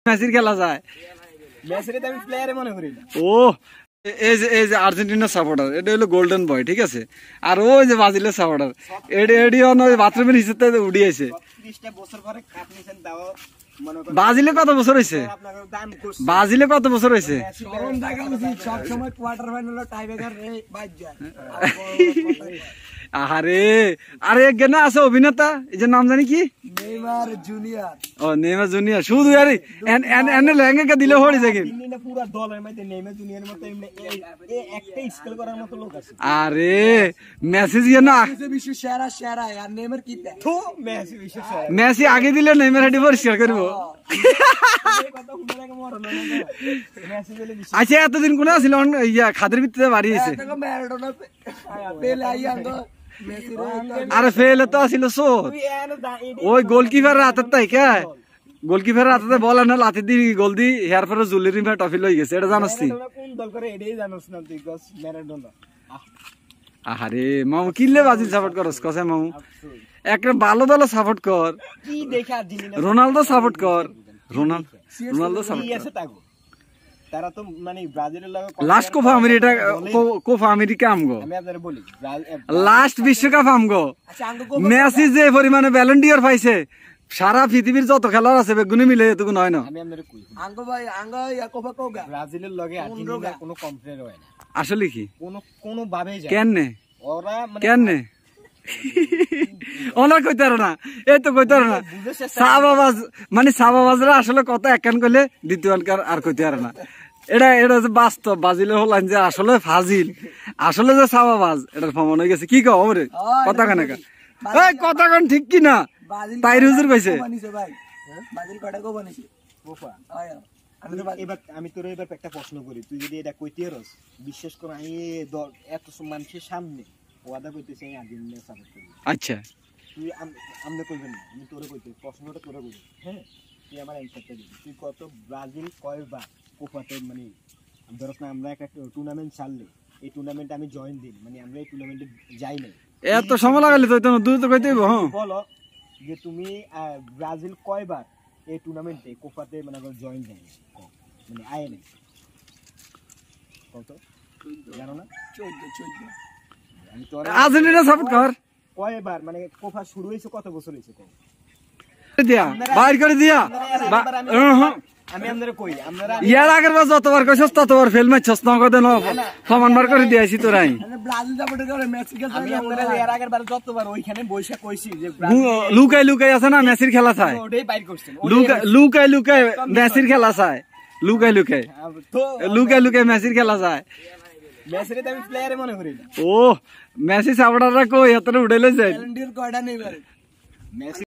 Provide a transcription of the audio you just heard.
মেসির খেলা যায় মেসিরে তো আমি প্লেয়ারে মনে করি না। ও এই যে আর্জেন্টিনার সাপোর্টার এটা হলো গোল্ডেন বয়, ঠিক আছে। আর ওই যে ব্রাজিলের সাপোর্টার এডি অন ওই বাথরুমের হিসেবে উড়িয়েছে। 30টা বছর পরে কাপ নিছেন দাও মনে করেন। ব্রাজিলে কত বছর হইছে? আপনাদের দাম করছে। ব্রাজিলে কত বছর হইছে? শরম দেখা উচিত সব সময় কোয়ার্টার ফাইনালে টাই ব্রেকার রে বাজ যায়। আরে আরে এক গানা আছে অভিনেতা, এই যে নাম জানি কি, নেইমার জুনিয়র। ও নেইমার জুনিয়র শুধু আরে এন লেহেঙ্গা দিলে হড়ি যায় কিন্তু। দিল্লিতে পুরো দলের মধ্যে নেইমার জুনিয়রের মতো এমনি এই একটা স্কেল করার মতো লোক আছে। আরে মেসি যে না বিশ্ব সেরা সেরা আর নেইমার কি দেয় তো মেসি বিশ্ব সেরা। মেসি আগে দিলে নেইমার হেডি পরিষ্কার করব। এই কথা শুনে লাগে মরণ না মেসি বলে বিশ্ব। আচ্ছা এতদিন কোন ছিল ইয়া খাদের ভিতরে বাড়ি হইছে। দেখো ম্যারাডোনা পেলে আইয়াndo মেসি আরে ফেলে তো ছিল সোত ওই গোলকিপার হাতের তাই কে গোলকিপার হাতে বল না লাথি দি গোল দি হেয়ার পরে জুলিরি মে টফি লই গেছে, এটা জানোস তুই? কোন দল করে এটাই জানোস না তুই গস ম্যারাডোনা। আরে মামু কিনলে ব্রাজিল সাপোর্ট করস কসে মামু? একটা ভালো দল সাপোর্ট কর, কি দেখে আর্জেন্টিনা রোনালদো সাপোর্ট কর, রোনালদো সাপোর্ট কর। আছে তাগো তারা তো মানে ব্রাজিলের লাগে last Copa America Copa America আমগো আমি আপনাদের বলি লাস্ট বিশ্বকাপ আমগো। আচ্ছা আঙ্গো মেসি যে পরিমাণে ব্যালন ডিওর পাইছে সারা পৃথিবীর যত খেলোয়াড় আছে বেগুনি মিলে এতটুকু নয় না। আমি আপনাদের কই আঙ্গো ভাই আঙ্গো ইয়াকোবা কোগা ব্রাজিলের লগে আর্জেন্টিনা কোনো কম্পেয়ার হয় না আসলে কি কোনো ভাবেই যায় কেনে ওরা মানে কেনে ওনার কইতে পারে না, এই তো কইতে পারে না। সাবাবাজ মানে সাবাবাজরা আসলে কথা একখান কইলে দ্বিতীয় আর কইতে পারে না। এটা যে বাস্তব বাজিলে হলাম যে আসলে ফাজিল, আসলে যে সাবাবাজ এটার প্রমাণ হয়ে গেছে। কি কও ওরে কথা কানে এই কথা কান ঠিক কি না? তাই হুজুর কইছে ভাই ব্রাজিল কটা গো বানিয়েছে কোপা আমি তোর এবার একটা প্রশ্ন করি, তুই যদি এটা কইতে পারস বিশ্বাস কর আমি এত মানুষের সামনে ওয়াদা কইতেছি আমি আর্জেন্টিনা সাপোর্ট করি। আচ্ছা তুই আমরা কইবেন না, আমি তোরে কইতে প্রশ্নটা তোরে কইব। হ্যাঁ তুই আমার অ্যানসারটা দিবি। তুই কত ব্রাজিল কয়বার কোপাতে মানে ধরস না আমরা একটা টুর্নামেন্ট ছাড়লে এই টুর্নামেন্টে আমি জয়েন দিই মানে আমরা এই টুর্নামেন্টে যাই না এত সময় লাগাইলে তো দ্রুত কইতে হইব। হ্যাঁ বলো যে তুমি ব্রাজিল কয়বার এই টুর্নামেন্টে কোপাতে মানে জয়েন দেয় মানে আয় নাই কত জানো না? 14 আমি তো আর্জেন্টিনা সাপোর্ট কর কয়বার মানে কোপা শুরু হয়েছে কত বছর হয়েছে দিয়া বাইর করে দিয়া আমি আপনাদের কই আপনারা ইয়ার আগের বার যতবার কইছস ততবার ফেল মারছস না কত না সমান বার করে দিয়েছি তোরাই। ব্রাজিল সাপোর্ট করে মেসি খেলা আমি আপনাদের এর আগের বার যতবার ওইখানে বইসা কইছি যে লুকাই আছে না মেসির খেলা চায়, ওটাই বাইর করছেন লুকাই মেসির খেলা চায়, লুকাই মেসির খেলা চায়। মেসিরে তো আমি প্লেয়ারে মনে করি না। ও মেসি সাপোর্টাররা কই এতটা উড়াইলে যায় কয়টা নেই মেসি